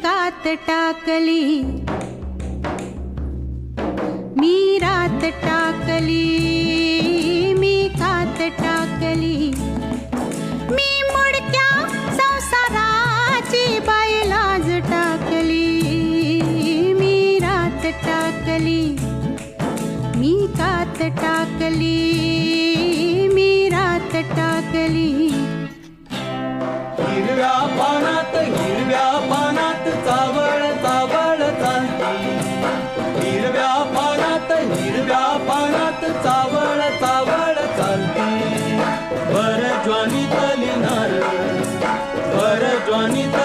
कात टाकली, मी रात टाकली, मी कात टाकली, मी मुडक्या संसाराची बाई लाज टाकली, मी रात टाकली, मी कात टाकली, मी रात टाकली. हिरव्या पानात चावळ चावळ चालती, हिरव्या पानात चावळ चावळ चालती. भर ज्वानीतली नारळ, भर ज्वानीत